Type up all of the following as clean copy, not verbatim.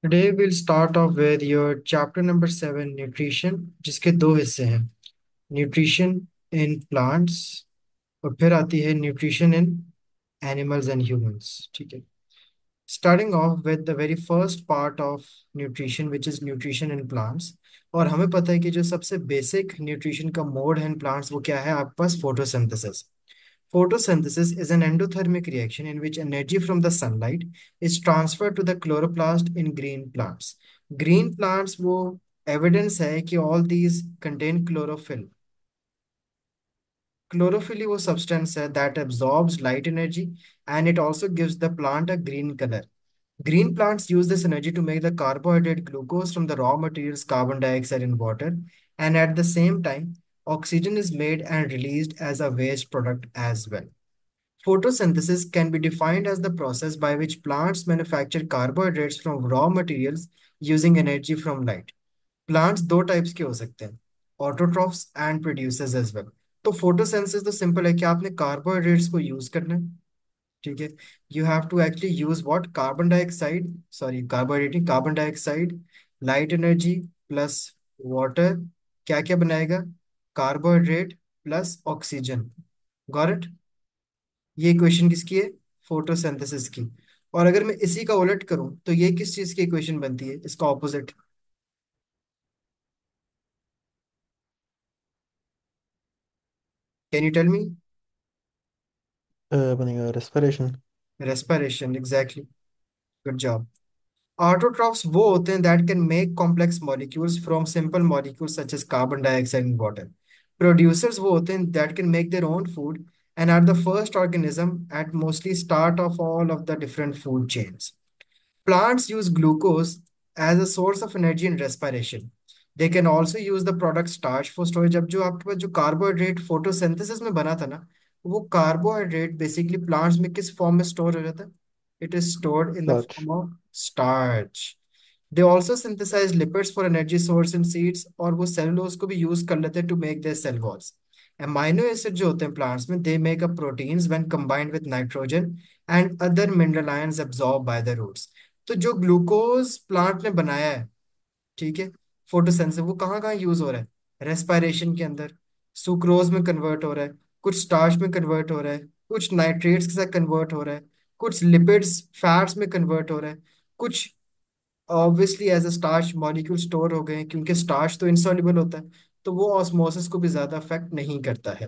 Today we'll start off with your chapter number 7, nutrition, जिसके दो हिस्से हैं, न्यूट्रिशन इन प्लांट्स और फिर आती है nutrition in animals and humans. ठीक है, starting of with the very first part of nutrition which is nutrition in plants. और हमें पता है कि जो सबसे बेसिक न्यूट्रिशन का मोड है इन प्लांट्स वो क्या है, आपके पास photosynthesis. Photosynthesis is an endothermic reaction in which energy from the sunlight is transferred to the chloroplast in green plants. Green plants वो evidence है कि all these contain chlorophyll. Chlorophyll ही वो substance है that absorbs light energy and it also gives the plant a green color. Green plants use this energy to make the carbohydrate glucose from the raw materials carbon dioxide and water, and at the same time, oxygen is made and released as a waste product as well. Photosynthesis can be defined as the process by which plants manufacture carbohydrates from raw materials using energy from light. Plants दो types के हो सकते हैं, autotrophs and producers as well. तो photosynthesis तो simple है कि आपने कार्बोहाइड्रेट्स को यूज करना है। ठीक है, you have to actually use what, carbon dioxide, sorry carbohydrate, carbon dioxide, light energy plus water, क्या क्या बनाएगा, carbohydrate plus oxygen. Got it? ये इक्वेशन किसकी है, फोटोसिंथेसिस की। और अगर मैं इसी का उलट करूं तो ये किस चीज की इक्वेशन बनती है, इसका opposite? Can you tell me? बनेगा respiration. Respiration, exactly, good job. Autotrophs वो होते हैं that can make complex molecules from simple molecules such as carbon dioxide and water. Producers वो होते हैं that can make their own food and are the first organism at mostly start of all of the different food chains. Plants use glucose as a source of energy in respiration. They can also use the product starch for storage। अब जो आपके पास जो carbohydrate photosynthesis में बना था ना, वो carbohydrate basically plants में किस फॉर्म में स्टोर हो जाता है? It is stored in the starch. Form of starch. They also synthesize lipids for energy source in seeds, और वो सेलुलोज को भी यूज कर लेते हैं to make their cell walls. Amino acid जो होते हैं प्लांट्स में, they make up proteins when combined with nitrogen and other mineral ions absorb by the roots. तो जो ग्लूकोज प्लांट ने बनाया है, ठीक है, फोटोसिंथेसिस, वो कहाँ कहाँ यूज हो रहा है? रेस्पिरेशन के अंदर, सुक्रोज में कन्वर्ट हो रहा है, कुछ स्टार्च में कन्वर्ट हो रहा है, कुछ नाइट्रेट्स के साथ कन्वर्ट हो रहा है, कुछ लिपिड्स फैट्स में कन्वर्ट हो रहा है, कुछ obviously as a starch molecule store हो गए हैं क्योंकि स्टार्च तो इनसॉल्युबल होता है, तो वो ऑस्मोसिस को भी ज्यादा अफेक्ट नहीं करता है।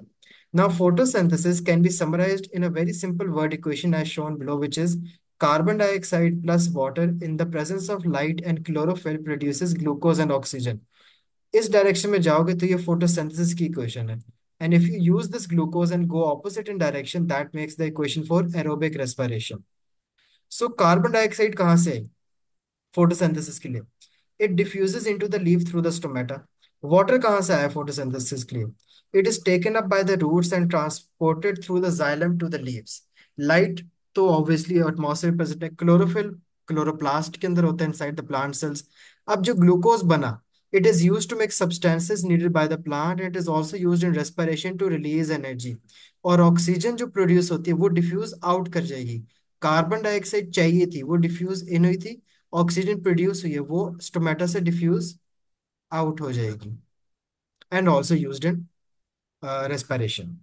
Now photosynthesis can be summarized in a very simple word equation as shown below which is carbon dioxide plus water in the presence of light and chlorophyll produces glucose and oxygen. इस direction में जाओगे तो ये photosynthesis की equation है। And if you use this glucose and go opposite in direction, that makes the equation for aerobic respiration. So carbon dioxide कहाँ से है फोटोसिंथेसिस के लिए? It diffuses into the leaf through the stomata. Water कहाँ से आया photosynthesis के लिए? It is taken up by the roots and transported through the xylem to the leaves. Light तो ऑब्वियसली एटमॉस्फेयर प्रेजेंट है, क्लोरोफिल क्लोरोप्लास्ट के अंदर होता है इनसाइड द प्लांट सेल्स। अब जो ग्लूकोज बना, it is used to make substances needed by the plant, it is also used in respiration to release energy. और ऑक्सीजन जो प्रोड्यूस होती है वो डिफ्यूज आउट कर जाएगी। कार्बन डाइऑक्साइड चाहिए थी, वो डिफ्यूज इन हुई थी, ऑक्सीजन प्रोड्यूस हुई है, वो स्टोमेटा से डिफ्यूज आउट हो जाएगी and also used in respiration.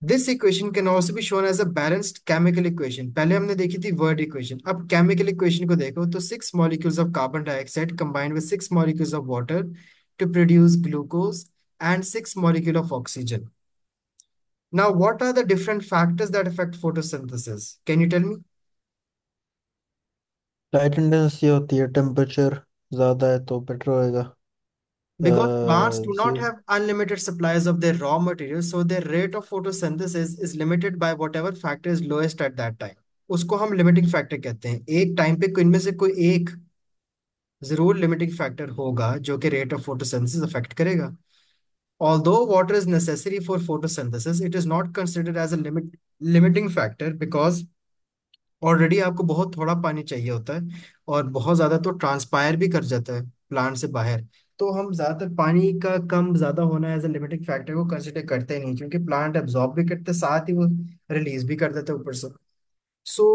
This equation can also be shown as a balanced chemical equation. पहले हमने देखी थी वर्ड इक्वेशन, अब केमिकल इक्वेशन को देखो तो 6 molecules of carbon dioxide combined with 6 molecules of water to produce glucose and 6 molecule of oxygen. Now, what are the different factors that affect photosynthesis? Can you tell me? Light intensity होती है, temperature ज़्यादा है तो better होएगा। Because plants do not ये have unlimited supplies of their raw materials, so their rate of photosynthesis is limited by whatever factor is lowest at that time. उसको हम limiting factor कहते हैं। एक टाइम पे कोई इनमें से कोई एक जरूर लिमिटिंग फैक्टर होगा जो कि रेट ऑफ फोटोसिंथेसिस अफेक्ट करेगा। Although water is necessary for photosynthesis, it is not considered as a limiting factor because already आपको बहुत थोड़ा पानी चाहिए होता है, और बहुत ज्यादा तो ट्रांसपायर भी कर जाता है प्लांट से बाहर। तो हम ज्यादातर पानी का कम ज्यादा होना एज अ लिमिटिंग फैक्टर को कंसिडर करते ही नहीं, क्योंकि प्लांट एब्जॉर्ब भी करते साथ ही वो रिलीज भी कर देते ऊपर से। So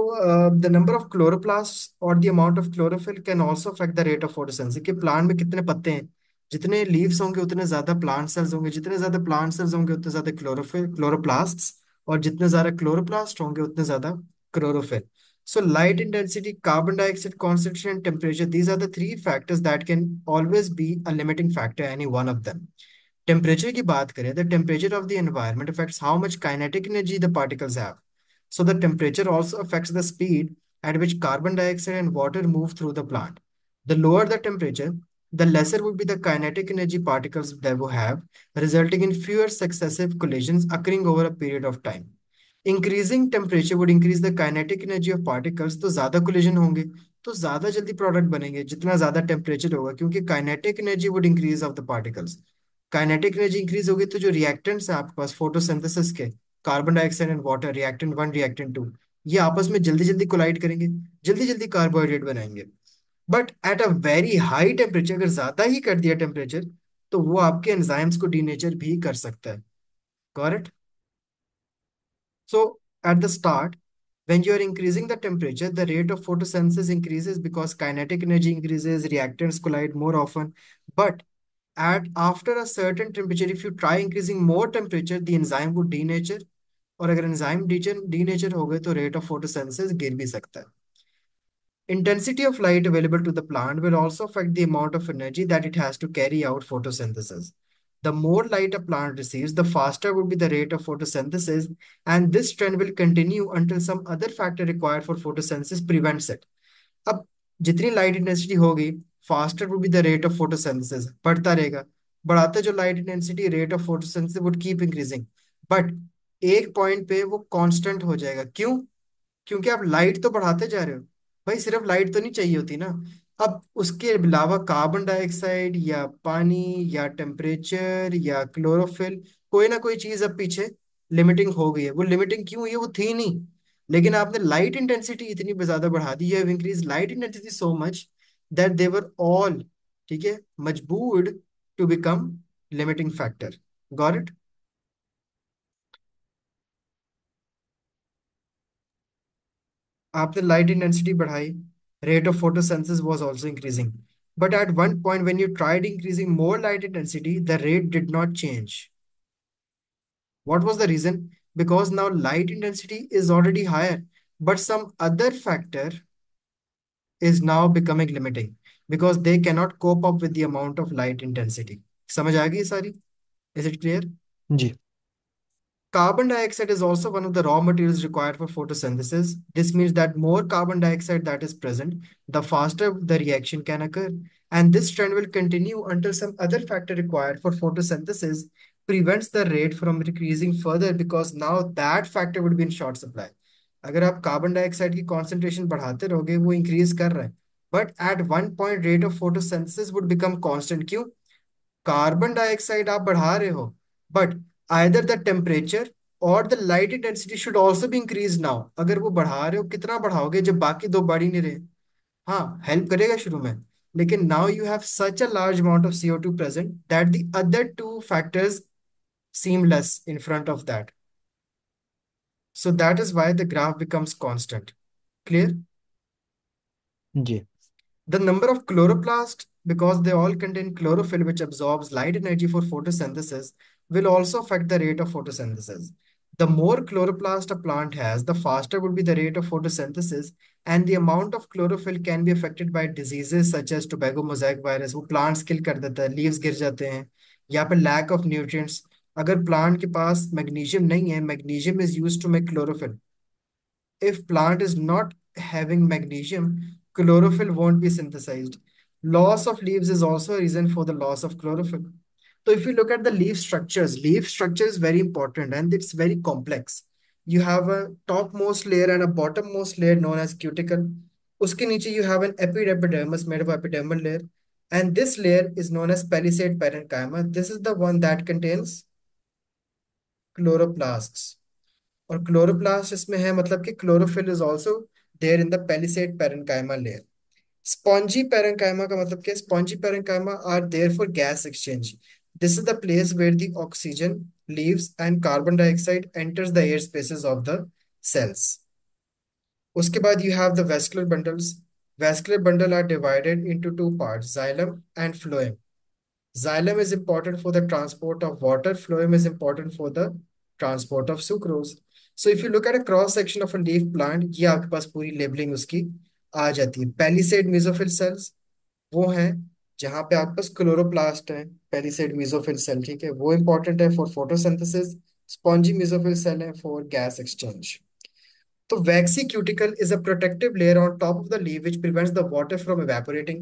the number of chloroplasts or the amount of chlorophyll can also affect the rate of photosynthesis. कि प्लांट में कितने पत्ते हैं, जितने लीव्स होंगे उतने ज्यादा प्लांट सेल्स होंगे, जितने ज्यादा प्लांट सेल्स होंगे उतने ज्यादा क्लोरोफिल क्लोरोप्लास्ट्स, और जितने ज्यादा क्लोरोप्लास्ट होंगे उतने ज्यादा chlorophyll. So light intensity, carbon dioxide concentration, and temperature, these are the three factors that can always be a limiting factor, any one of them. Temperature की बात करें, the temperature of the environment affects how much kinetic energy the particles have. So the temperature also affects the speed at which carbon dioxide and water move through the plant. The lower the temperature, the lesser would be the kinetic energy particles they will have, resulting in fewer successive collisions occurring over a period of time. Increasing temperature would increase the kinetic energy of particles, तो ज्यादा collision होंगे तो ज्यादा जल्दी product बनेंगे जितना ज्यादा temperature होगा, क्योंकि kinetic energy would increase of the particles. Kinetic energy increase होगी तो जो रिएक्टेंट्स हैं आपके पास फोटोसिंथेसिस के, carbon dioxide and water, reactant one reactant two, ये आपस में जल्दी जल्दी कोलाइड करेंगे, जल्दी जल्दी कार्बोहाइड्रेट बनाएंगे. But at a very high temperature, अगर ज्यादा ही कर दिया टेम्परेचर, तो वो आपके एंजाइम्स को डीनेचर भी कर सकता है. Correct. So at the start, when you are increasing the temperature, the rate of photosynthesis increases because kinetic energy increases, reactants collide more often. But at after a certain temperature, if you try increasing more temperature, the enzyme would denature. और अगर enzyme denature हो गए तो rate of photosynthesis गिर भी सकता है. Intensity of light available to the plant will also affect the amount of energy that it has to carry out photosynthesis. The more light a plant receives, the faster would be the rate of photosynthesis, and this trend will continue until some other factor required for photosynthesis prevents it. अब जितनी light intensity होगी, faster would be the rate of photosynthesis, बढ़ता रहेगा. बढ़ाते जो light intensity, rate of photosynthesis would keep increasing. But एक point पे वो कांस्टेंट हो जाएगा. क्यों? क्योंकि आप लाइट तो बढ़ाते जा रहे हो. भाई सिर्फ लाइट तो नहीं चाहिए होती ना. अब उसके अलावा कार्बन डाइऑक्साइड या पानी या टेम्परेचर या क्लोरोफिल, कोई ना कोई चीज अब पीछे लिमिटिंग हो गई है. वो लिमिटिंग क्यों हुई है? वो थी नहीं, लेकिन आपने लाइट इंटेंसिटी इतनी ज्यादा बढ़ा दी. You have increase light intensity so much that they were all, ठीक है, मजबूर to become limiting factor. Got it. आपने लाइट इंटेंसिटी बढ़ाई, rate of photosynthesis was also increasing. But at one point, when you tried increasing more light intensity, the rate did not change. What was the reason? Because now light intensity is already higher, but some other factor is now becoming limiting because they cannot cope up with the amount of light intensity. समझ आ गई सारी? Is it clear? Ji. Carbon dioxide is also one of the raw materials required for photosynthesis. This means that more carbon dioxide that is present, the faster the reaction can occur. And this trend will continue until some other factor required for photosynthesis prevents the rate from increasing further because now that factor would be in short supply. अगर आप carbon dioxide की concentration बढ़ाते रहोगे, वो increase कर रहा है, but at one point rate of photosynthesis would become constant. क्यों? कार्बन डाइऑक्साइड आप बढ़ा रहे हो, बट आइदर द टेम्परेचर और the light intensity should also भी इंक्रीज नाउ. अगर वो बढ़ा रहे हो, कितना बढ़ाओगे जब बाकी दो बढ़ ही नहीं रहे? हाँ, हेल्प करेगा शुरू में, लेकिन now you have such a large amount of CO2 present that the other two factors seem less in front of that. So that is why the graph becomes constant. Clear? जी. The number of chloroplasts, because they all contain chlorophyll, which absorbs light energy for photosynthesis, will also affect the rate of photosynthesis. The more chloroplast a plant has, the faster would be the rate of photosynthesis, and the amount of chlorophyll can be affected by diseases such as tobacco mosaic virus. वो plants kill कर देता है, leaves गिर जाते हैं, या फिर lack of nutrients. अगर plant के पास magnesium नहीं है, magnesium is used to make chlorophyll. If plant is not having magnesium, chlorophyll won't be synthesized. Loss of leaves is also a reason for the loss of chlorophyll. So if you look at the leaf structure is very important and it's very complex. You have a topmost layer and a bottommost layer known as cuticle. Uske niche you have an epidermis made of epidermal layer. And this layer is known as palisade parenchyma. This is the one that contains chloroplasts. और chloroplast इसमें है, मतलब कि chlorophyll is also there in the palisade parenchyma layer. Spongy parenchyma का मतलब क्या है? Spongy parenchyma are there for gas exchange. This is the place where the oxygen leaves and carbon dioxide enters the air spaces of the cells. उसके बाद you have the vascular bundles. Vascular bundle are divided into two parts, xylem and phloem. Xylem is important for the transport of water. Phloem is important for the transport of sucrose. So if you look at a cross section of a leaf plant, ये आपके पास पूरी labelling उसकी आ जाती है. Palisade mesophyll cells वो हैं जहाँ पे आपके पास क्लोरोप्लास्ट है. पेलिसेड मेसोफिल सेल, ठीक है, वो इंपॉर्टेंट है for photosynthesis. Spongy mesophyll cell है फॉर गैस एक्सचेंज. तो waxy cuticle is a protective layer on top of the leaf which prevents the water from evaporating.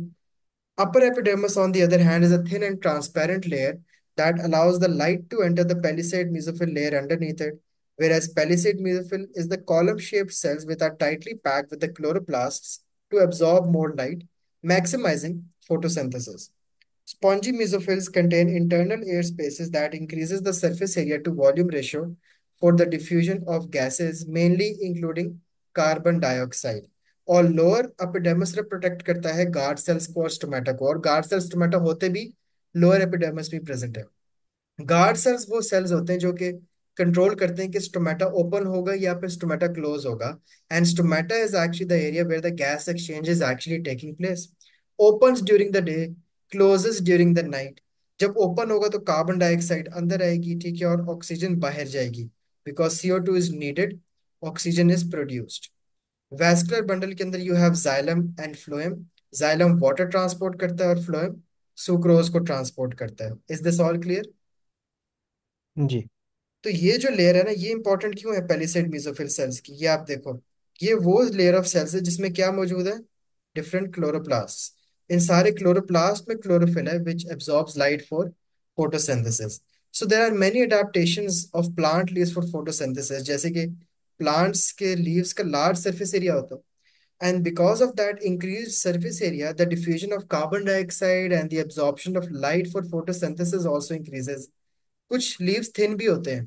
Upper epidermis, on the other hand, is a thin and transparent layer that allows the light to enter the palisade mesophyll layer underneath it, whereas palisade mesophyll is the column-shaped cells which are tightly packed with the chloroplasts to absorb more light, maximizing photosynthesis. Spongy mesophils contain internal air spaces that increases the surface area to volume ratio for the diffusion of gases, mainly including carbon dioxide. और lower epidermis में protect करता है guard cells को और stomata को, और guard cells stomata होते भी लोअर एपिडर्मिस में प्रेजेंट है. गार्ड सेल्स वो सेल्स होते हैं जो कि कंट्रोल करते हैं कि स्टोमेटा ओपन होगा या फिर स्टोमेटा क्लोज होगा. And stomata is actually the area where the gas exchange is actually taking place. Opens during the day, closes during the night. जब ओपन होगा तो कार्बन डाइऑक्साइड अंदर आएगी, ठीक है, और ऑक्सीजन बाहर जाएगी. Because CO2 is needed, oxygen is produced. Vascular bundle के अंदर you have xylem and phloem. Xylem water transport करता है और फ्लोएम सुक्रोज को ट्रांसपोर्ट करता है. Is this all clear? जी। तो ये जो लेयर है ना, ये इंपॉर्टेंट क्यों है पेलिसेड मेसोफिल सेल्स की, ये आप देखो. ये वो लेयर ऑफ सेल्स है जिसमें क्या मौजूद है? Different chloroplast. इन सारे क्लोरोप्लास्ट में क्लोरोफिल है which absorbs light for photosynthesis. So there are many adaptations of plant leaves for photosynthesis, जैसे कि प्लांट्स के लीव्स का लार्ज सरफेस एरिया होता है. And because of that increased surface area, the diffusion of carbon dioxide and the absorption of light for photosynthesis also increases. कुछ leaves thin भी होते हैं.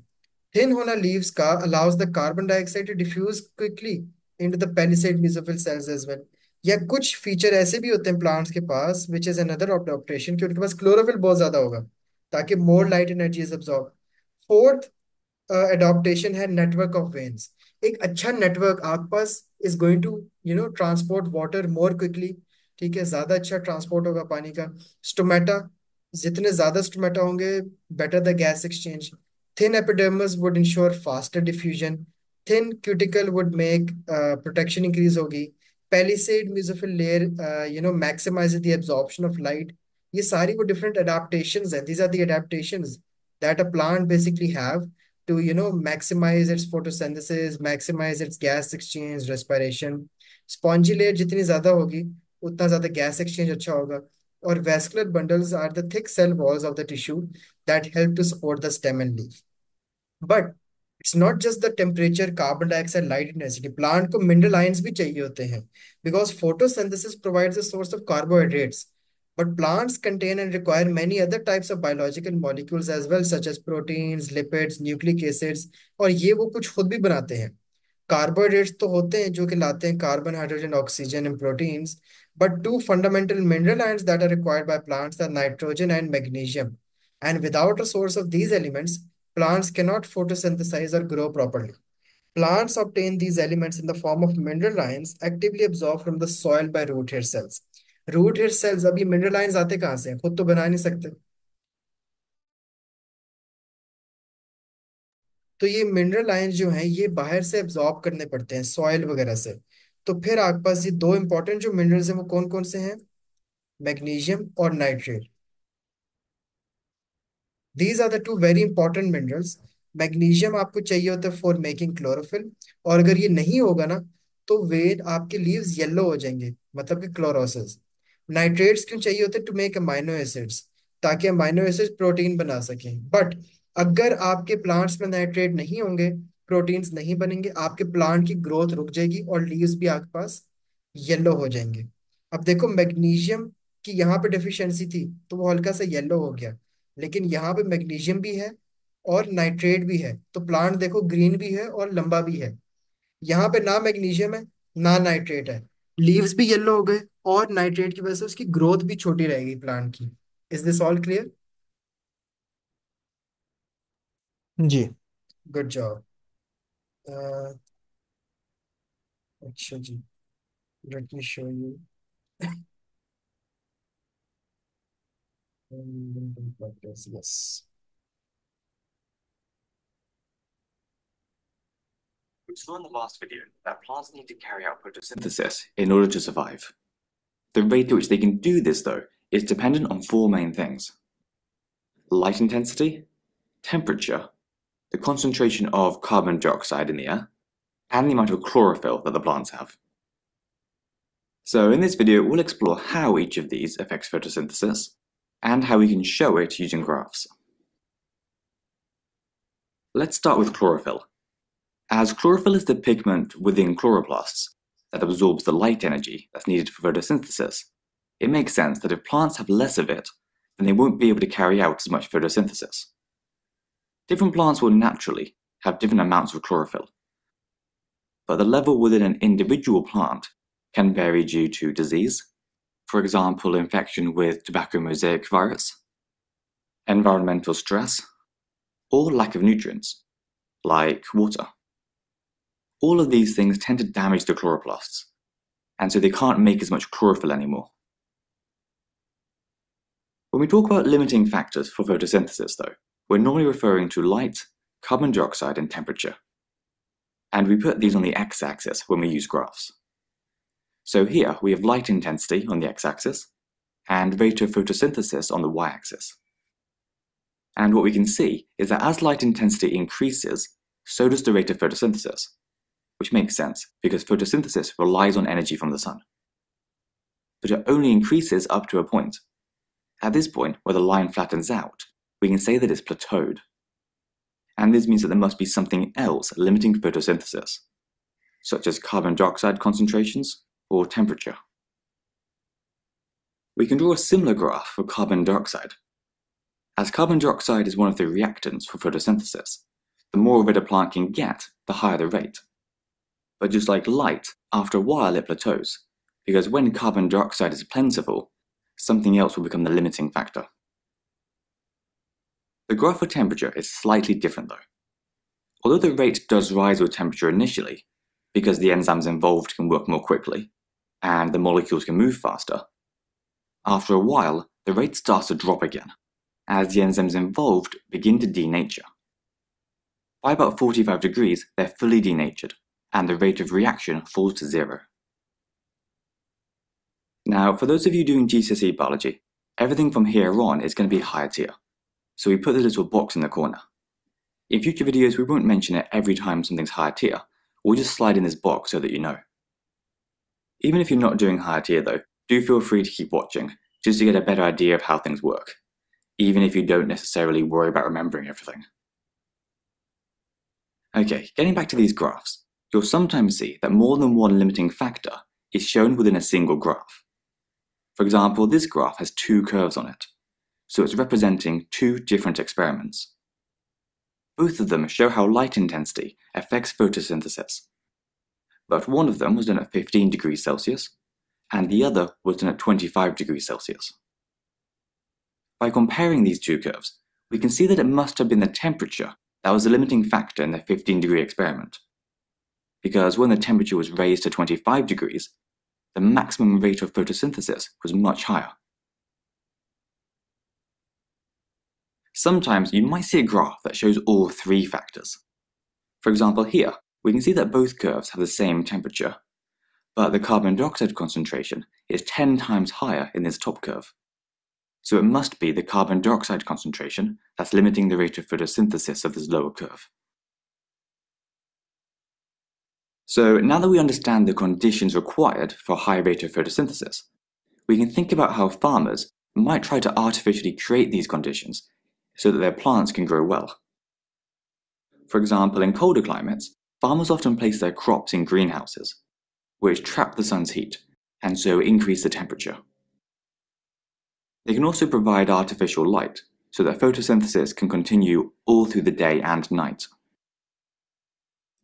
थिन होना लीव्स का allows the carbon dioxide to diffuse quickly into the palisade mesophyll cells as well. या कुछ feature ऐसे भी होते हैं प्लांट्स के पास विच इज अनदर ऑप्टेशन कि उनके पास क्लोरोफिल बहुत ज्यादा होगा ताकि more light energy is absorb. Fourth adaptation है नेटवर्क ऑफ वेन्स. एक अच्छा नेटवर्क आपके पास is going to transport water more quickly. ठीक है, ज्यादा अच्छा ट्रांसपोर्ट होगा पानी का. स्टोमेटा, जितने ज्यादा स्टोमेटा होंगे better the gas exchange. Thin epidermis would ensure faster diffusion. Thin cuticle would make protection increase होगी. Palisade mesophyll layer maximise the absorption of light. ये सारी वो डिफरेंट अडेप्टेशंस हैं. These are the adaptations that a plant basically have to maximize its photosynthesis, maximize its gas exchange, respiration. Spongy layer जितनी ज्यादा होगी उतना ज्यादा gas exchange अच्छा होगा. और vascular bundles are the thick cell walls of the tissue that help to support the stem and leaf. But it's not just the temperature, carbon dioxide, light intensity. Plant को mineral ions भी चाहिए होते हैं because photosynthesis provides a source of carbohydrates. But plants contain and require many other types of biological molecules as well, such as proteins, lipids, nucleic acids. और ये वो कुछ खुद भी बनाते हैं. कार्बोहाइड्रेट्स तो होते हैं जो कि लाते हैं carbon, hydrogen, oxygen and proteins. But two fundamental mineral ions that are required by plants are nitrogen and magnesium. And without a source of these elements, plants cannot photosynthesize or grow properly. Plants obtain these elements in the form of mineral ions actively absorbed from the soil by root hair cells. Root hair cells, अब ये mineral ions आते कहाँ से हैं? खुद तो बना नहीं सकते. तो ये मिनरल आयंस जो हैं ये बाहर से एब्जॉर्ब करने पड़ते हैं सॉइल वगैरह से. तो फिर आपके पास ये दो इंपॉर्टेंट जो मिनरल्स हैं वो कौन कौन से हैं? मैग्नीशियम और nitrate. These are the two very important minerals. Magnesium आपको चाहिए होता है फॉर मेकिंग क्लोरोफिल, और अगर ये नहीं होगा ना तो वे आपके लीव्स येलो हो जाएंगे, मतलब कि क्लोरोसिस. नाइट्रेट्स क्यों चाहिए होते हैं? टू मेक अमाइनो एसिड्स, ताकि अमाइनो एसिड्स प्रोटीन बना सकें. बट अगर आपके प्लांट्स में नाइट्रेट नहीं होंगे, प्रोटीन्स नहीं बनेंगे, आपके प्लांट की ग्रोथ रुक जाएगी और लीव्स भी आपके पास येलो हो जाएंगे. अब देखो, मैग्नीशियम की यहाँ पे डेफिशिएंसी थी तो वो हल्का सा येलो हो गया, लेकिन यहाँ पे मैग्नीशियम भी है और नाइट्रेट भी है तो प्लांट देखो ग्रीन भी है और लंबा भी है. यहाँ पे ना मैग्नीशियम है ना नाइट्रेट है, लीव्स भी येलो हो गए, और नाइट्रेट की वजह से उसकी ग्रोथ भी छोटी रहेगी प्लांट की. Is this all clear? जी। Good job. अच्छा जी, let me show you. Yes. We saw in the last video that plants need to carry out photosynthesis in order to survive. The rate at which they can do this, though, is dependent on four main things: light intensity, temperature, the concentration of carbon dioxide in the air, and the amount of chlorophyll that the plants have. So in this video, we'll explore how each of these affects photosynthesis, and how we can show it using graphs. Let's start with chlorophyll. As chlorophyll is the pigment within chloroplasts that absorbs the light energy that's needed for photosynthesis, it makes sense that if plants have less of it, then they won't be able to carry out as much photosynthesis. Different plants will naturally have different amounts of chlorophyll, but the level within an individual plant can vary due to disease, for example, infection with tobacco mosaic virus, environmental stress, or lack of nutrients, like water. All of these things tend to damage the chloroplasts, and so they can't make as much chlorophyll anymore. When we talk about limiting factors for photosynthesis, though, we're normally referring to light, carbon dioxide, and temperature. And we put these on the x-axis when we use graphs. So here we have light intensity on the x-axis, and rate of photosynthesis on the y-axis. And what we can see is that as light intensity increases, so does the rate of photosynthesis, which makes sense because photosynthesis relies on energy from the sun. But it only increases up to a point. At this point, where the line flattens out, we can say that it's plateaued. And this means that there must be something else limiting photosynthesis, such as carbon dioxide concentrations or temperature. We can draw a similar graph for carbon dioxide. As carbon dioxide is one of the reactants for photosynthesis, the more of it a plant can get, the higher the rate. But just like light, after a while it plateaus, because when carbon dioxide is plentiful, something else will become the limiting factor. The graph for temperature is slightly different though. Although the rate does rise with temperature initially, because the enzymes involved can work more quickly, and the molecules can move faster, after a while the rate starts to drop again, as the enzymes involved begin to denature. By about 45 degrees, they're fully denatured, and the rate of reaction falls to 0. Now, for those of you doing GCSE biology, everything from here on is going to be higher tier, so we put the little box in the corner. In future videos, we won't mention it every time something's higher tier, we'll just slide in this box so that you know. Even if you're not doing higher tier though, do feel free to keep watching, just to get a better idea of how things work, even if you don't necessarily worry about remembering everything. Okay, getting back to these graphs, you'll sometimes see that more than one limiting factor is shown within a single graph. For example, this graph has 2 curves on it, so it's representing 2 different experiments. Both of them show how light intensity affects photosynthesis, but one of them was done at 15 degrees Celsius, and the other was done at 25 degrees Celsius. By comparing these 2 curves, we can see that it must have been the temperature that was the limiting factor in the 15-degree experiment, because when the temperature was raised to 25 degrees, the maximum rate of photosynthesis was much higher. Sometimes you might see a graph that shows all 3 factors. For example, here, we can see that both curves have the same temperature, but the carbon dioxide concentration is 10 times higher in this top curve. So it must be the carbon dioxide concentration that's limiting the rate of photosynthesis of this lower curve. So now that we understand the conditions required for a high rate of photosynthesis, we can think about how farmers might try to artificially create these conditions so that their plants can grow well. For example, in colder climates, farmers often place their crops in greenhouses, which trap the sun's heat and so increase the temperature. They can also provide artificial light so that photosynthesis can continue all through the day and night.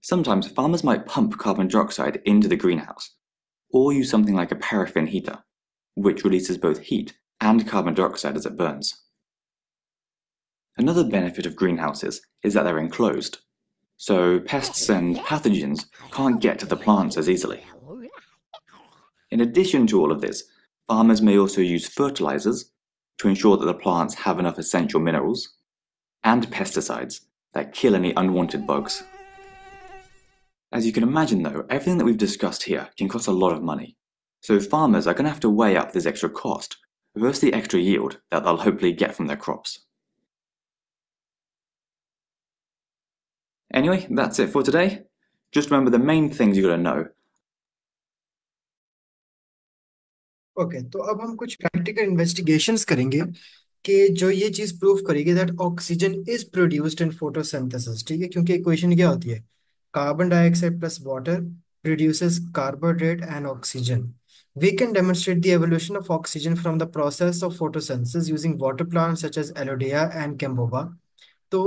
Sometimes farmers might pump carbon dioxide into the greenhouse, or use something like a paraffin heater, which releases both heat and carbon dioxide as it burns. Another benefit of greenhouses is that they're enclosed, so pests and pathogens can't get to the plants as easily. In addition to all of this, farmers may also use fertilizers to ensure that the plants have enough essential minerals, and pesticides that kill any unwanted bugs. As you can imagine though, everything that we've discussed here can cost a lot of money, so farmers are going to have to weigh up this extra cost versus the extra yield that they'll hopefully get from their crops. Anyway, that's it for today. Just remember the main things you got to know. Okay तो अब हम कुछ practical investigations करेंगे कि जो ये चीज prove करेगी that oxygen is produced in photosynthesis, ठीक है, क्योंकि इक्वेशन क्या होती है, carbon dioxide plus water produces carbohydrate and oxygen. We can demonstrate the evolution of oxygen from the process of photosynthesis using water plants such as Elodea and Camboba. तो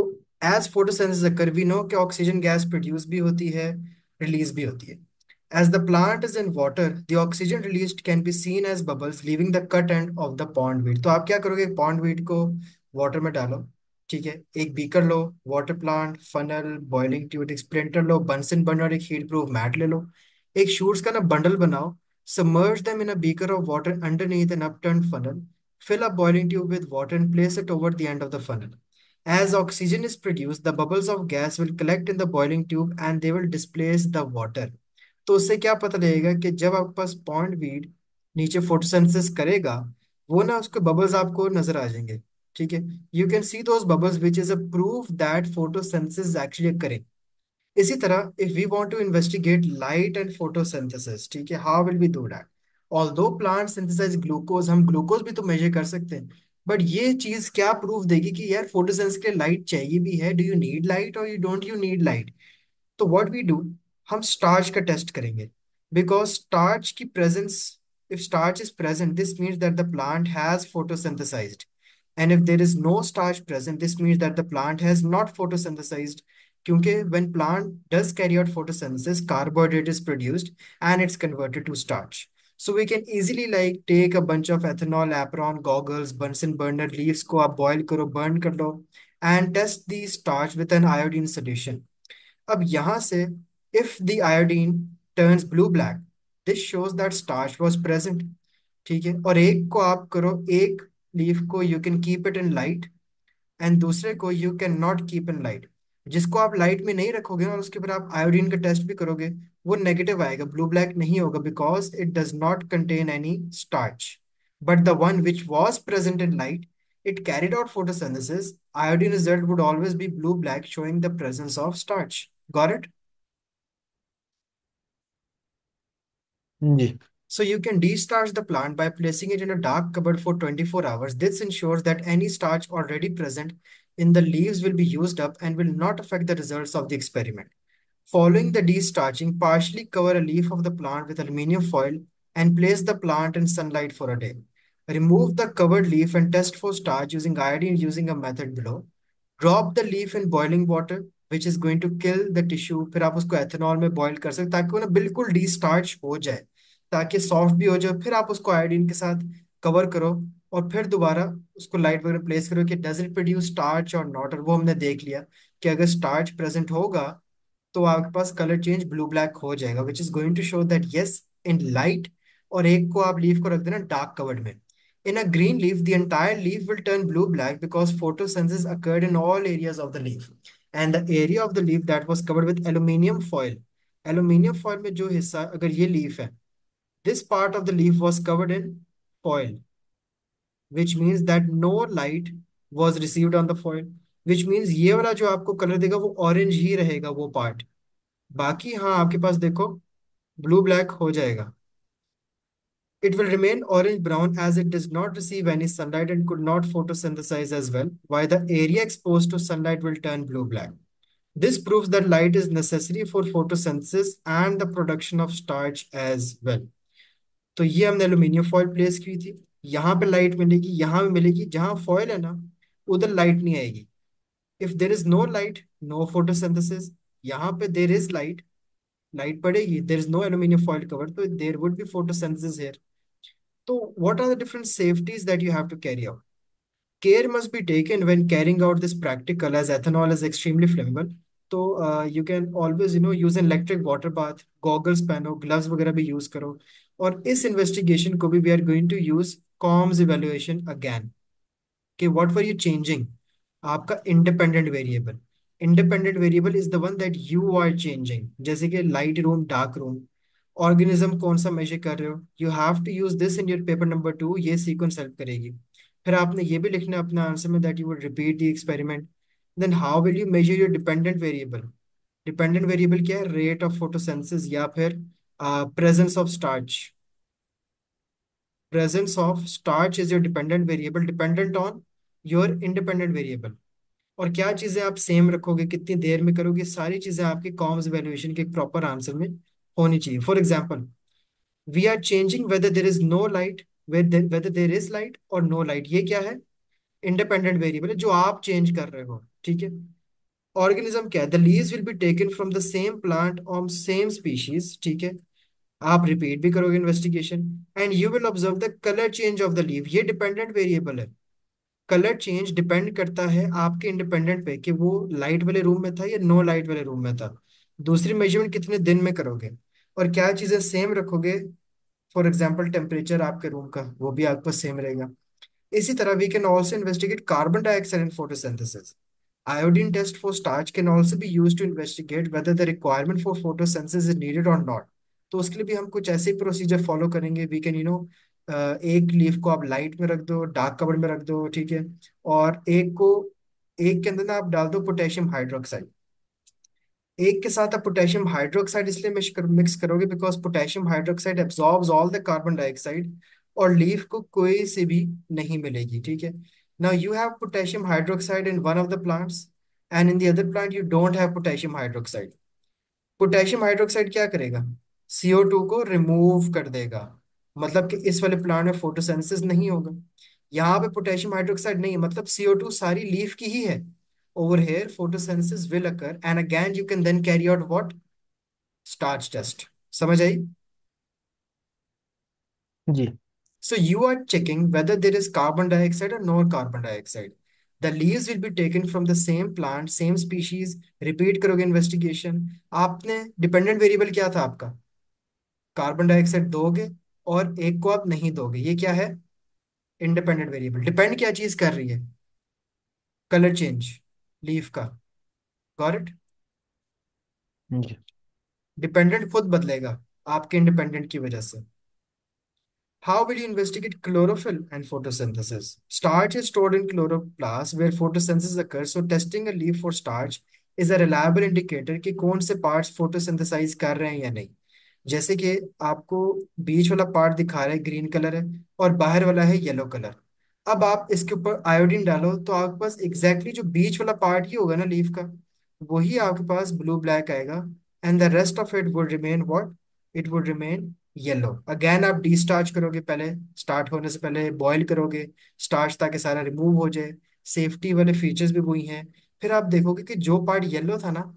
as photosynthesis occur, we know कि oxygen gas produce भी होती है, release भी होती है. As the plant is in water, the oxygen released can be seen as bubbles leaving the cut end of the pond weed. तो आप क्या करोगे, पॉन्ड वीड को वाटर में डालो, ठीक है, एक बीकर लो, water plant, funnel, boiling tube, एक स्प्लिंटर लो, बंसन बर्नर, एक हीट प्रूफ मैट ले लो, एक शूट्स का ना बंडल बनाओ, submerge them in a beaker of water underneath an upturned funnel, fill a boiling tube with water and place it over the end of the funnel. As oxygen is produced, the bubbles of gas will collect in the boiling tube and they will displace the water. तो उससे क्या पता लगेगा कि जब आपके पास pond weed नीचे photosynthesis करेगा, वो ना उसके बबल्स आपको नजर आ जाएंगे, ठीक है. You can see those bubbles which is a proof that photosynthesis actually करें. इसी तरह if we want to investigate light and photosynthesis, ठीक है, how will we do that. Although plant synthesize glucose, हम ग्लूकोज भी तो मेजर कर सकते हैं, बट ये चीज क्या प्रूफ देगी कि यार फोटोसिंथेसिस के लिए लाइट चाहिए भी है, डू यू नीड लाइट और यू नीड लाइट. तो व्हाट वी डू, हम स्टार्च का टेस्ट करेंगे, बिकॉज स्टार्च की presence, if starch is present this means that the plant has photosynthesized, and if there is no starch present this means that the plant has not photosynthesized. क्योंकि when plant does carry out photosynthesis, carbohydrate is produced and it's converted to starch. So we can easily like take a bunch of ethanol, apron, goggles, Bunsen burner leaves को आप boil करो, burn कर लो, and test the starch with an iodine solution. अब यहां से if the iodine turns blue black, this shows that starch was present, ठीक है. और एक को आप करो, एक लीफ को you can keep it in light and दूसरे को you can not keep in light. जिसको आप लाइट में नहीं रखोगे और उसके ऊपर आप आयोडीन का टेस्ट भी करोगे, वो नेगेटिव आएगा, ब्लू ब्लैक नहीं होगा, because it does not contain any starch. But the one which was present in light, it carried out photosynthesis, iodine result would always be blue black showing the presence of starch. Got it? जी. So you can de-starch the plant by placing it in a dark cupboard for 24 hours. This ensures that any starch already present in the leaves will be used up and will not affect the results of the experiment. Following the de-starching, partially cover a leaf of the plant with aluminium foil and place the plant in sunlight for a day. Remove the covered leaf and test for starch using iodine using a method below. Drop the leaf in boiling water, which is going to kill the tissue. फिर आप उसको ethanol में boil कर सकते ताकि वो ना बिल्कुल डिस्टार्च हो जाए, ताकि सॉफ्ट भी हो जाए. फिर आप उसको आयोडीन के साथ कवर करो और फिर दोबारा उसको लाइट वगैरह प्लेस करो कि डज इट प्रोड्यूस स्टार्च और नॉट. और वो हमने देख लिया कि अगर स्टार्च प्रेजेंट होगा तो आपके पास कलर चेंज ब्लू ब्लैक हो जाएगा, which is going to show that yes in light. और एक को आप लीफ को रख देना डार्क कवर्ड में. In a green leaf, the entire leaf will turn blue black because photosynthesis occurred in all areas of the leaf. And the area of the leaf that was covered with aluminium foil. Aluminium foil में जो हिस्सा, अगर ये leaf है, this part of the leaf was covered in foil, which means that no light was received on the foil. Which means ये वाला जो आपको कलर देगा वो ऑरेंज ही रहेगा वो पार्ट. बाकी हाँ आपके पास देखो ब्लू ब्लैक हो जाएगा. It will remain orange-brown as it does not receive any sunlight and could not photosynthesize as well, while the area exposed to sunlight will turn blue-black. This proves that light is necessary for photosynthesis and the production of starch as well. तो ये हमने aluminium foil place की थी, यहाँ पे light मिलेगी, यहाँ भी मिलेगी, जहाँ फॉयल है ना उधर लाइट नहीं आएगी. If there is no light no photosynthesis, यहाँ पे देर इज लाइट, लाइट पड़ेगी, there is no aluminium foil cover, तो there would be photosynthesis here. So, what are the different safeties that you have to carry out? Care must be taken when carrying out this practical, as ethanol is extremely flammable. So, you can always, use an electric water bath, goggles पहनो, gloves वगैरह भी use करो. और इस investigation को भी we are going to use comms evaluation again, कि what were you changing, आपका independent variable. Independent variable is the one that you are changing, जैसे कि light room dark room, organism कौन सा मेजर कर रहे हो, you have to use this in your paper number 2, ये सीक्वेंस हेल्प करेगी। फिर आपने ये भी लिखना है अपना आंसर में that you would repeat the experiment. Then how will you measure your dependent variable. Dependent variable क्या है, रेट ऑफ फोटोसिंथेसिस या फिर presence of starch. presence of starch is your dependent variable dependent on your independent variable। और क्या चीजें आप same रखोगे, कितनी देर में करोगे, सारी चीजें आपके कॉम्स वैल्यूएशन के एक प्रॉपर आंसर में होनी चाहिए। For example, we are changing whether there is no light, whether there is light और नो लाइट, ये क्या है, इंडिपेंडेंट वेरिएबल है जो आप चेंज कर रहे हो, ठीक है। ऑर्गेनिज्म क्या है, the leaves will be taken from the same plant on same species, ठीक है। आप रिपीट भी करोगे investigation and you will observe the colour change of the leave, ये डिपेंडेंट वेरिएबल है। कलर चेंज डिपेंड करता है आपके इंडिपेंडेंट पे कि वो लाइट वाले रूम में था या नो लाइट वाले रूम में था। दूसरी मेजरमेंट कितने दिन में करोगे, और क्या चीजें सेम रखोगे। फॉर एग्जाम्पल टेम्परेचर आपके रूम का वो भी आपको सेम रहेगा। इसी तरह we can also investigate carbon dioxide in photosynthesis. Iodine test for starch can also be used to investigate whether the requirement for photosynthesis is needed or not। तो उसके लिए भी हम कुछ ऐसे प्रोसीजर फॉलो करेंगे। वी कैन एक leaf को आप लाइट में रख दो, डार्क कवर में रख दो, ठीक है। और एक के अंदर ना आप डाल दो पोटेशियम हाइड्रोक्साइड। एक के साथ आप पोटेशियम हाइड्रोक्साइड इसलिए मिक्स करोगे because potassium hydroxide absorbs all the carbon dioxide और लीफ को कोई से भी नहीं मिलेगी, ठीक है। Now you have potassium hydroxide in one of the plants and in the other plant you don't have potassium hydroxide. Potassium hydroxide क्या करेगा, CO2 को रिमूव कर देगा, मतलब कि इस वाले प्लांट में फोटोसिंथेसिस नहीं होगा। यहाँ पे पोटेशियम हाइड्रोक्साइड नहीं है, मतलब CO2 सारी लीफ की ही है। over here photosynthesis will occur and again you can then carry out what, starch test। समझ आई। जी। so you are checking whether there is carbon dioxide or no carbon dioxide। the leaves will be taken from the same plant same species। repeat करोगे investigation। आपने dependent variable क्या था आपका, carbon dioxide दोगे और एक को आप नहीं दोगे, ये क्या है, इंडिपेंडेंट वेरिएबल। डिपेंड क्या चीज कर रही है, कलर चेंज लीफ का, गॉट इट। जी। डिपेंडेंट खुद बदलेगा आपके इंडिपेंडेंट की वजह से। How will you investigate chlorophyll and photosynthesis? Starch is stored in chloroplast where photosynthesis occurs. So testing a leaf for starch is a reliable indicator कि कौन से parts photosynthesize कर रहे हैं या नहीं। जैसे कि आपको बीच वाला पार्ट दिखा रहा है ग्रीन कलर है और बाहर वाला है येलो कलर। अब आप इसके ऊपर आयोडीन डालो तो आपके पास एग्जैक्टली जो बीच वाला पार्ट ही होगा ना लीफ का, वही आपके पास ब्लू ब्लैक आएगा and the rest of it would remain what, it would remain yellow. Again आप डी स्टार्च करोगे, पहले स्टार्ट होने से पहले बॉईल करोगे स्टार्च ताकि सारा रिमूव हो जाए। सेफ्टी वाले फीचर्स भी वही हैं। फिर आप देखोगे कि जो पार्ट येलो था ना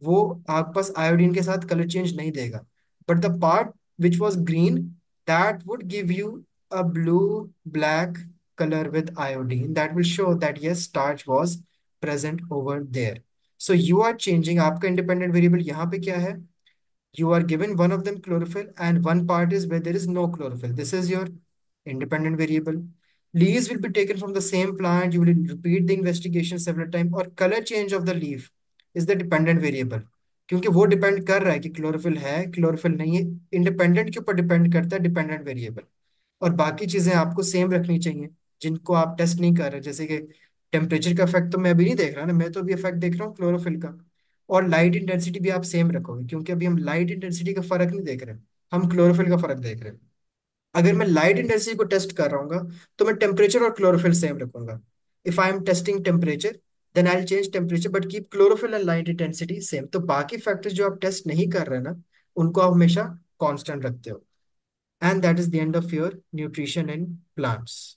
वो आपके पास आयोडीन के साथ कलर चेंज नहीं देगा, but the part which was green that would give you a blue black color with iodine that will show that yes starch was present over there। so you are changing आपका independent variable यहाँ पे क्या है, you are given one of them chlorophyll and one part is where there is no chlorophyll, this is your independent variable। leaves will be taken from the same plant, you will repeat the investigation several times और color change of the leaf is the dependent variable क्योंकि वो depend कर रहा है कि chlorophyll है chlorophyll नहीं है, इंडिपेंडेंट के ऊपर डिपेंड करता है डिपेंडेंट वेरिएबल। और बाकी चीजें आपको सेम रखनी चाहिए जिनको आप टेस्ट नहीं कर रहे, जैसे कि टेम्परेचर का इफेक्ट तो मैं अभी नहीं देख रहा ना, मैं तो अभी इफेक्ट देख रहा हूँ क्लोरोफिल का। और लाइट इंटेंसिटी भी आप सेम रखोगे क्योंकि अभी हम लाइट इंटेंसिटी का फर्क नहीं देख रहे, हम क्लोरोफिल का फर्क देख रहे हैं। अगर मैं लाइट इंटेंसिटी को टेस्ट कर रहा हूँ तो मैं टेम्परेचर और क्लोरोफिल सेम रखूंगा। If I am testing temperature then I change temperature but keep chlorophyll and light intensity same. तो बाकी फैक्टर्स जो आप टेस्ट नहीं कर रहे ना उनको आप हमेशा कांस्टेंट रखते हो। And that is the end of your nutrition in plants.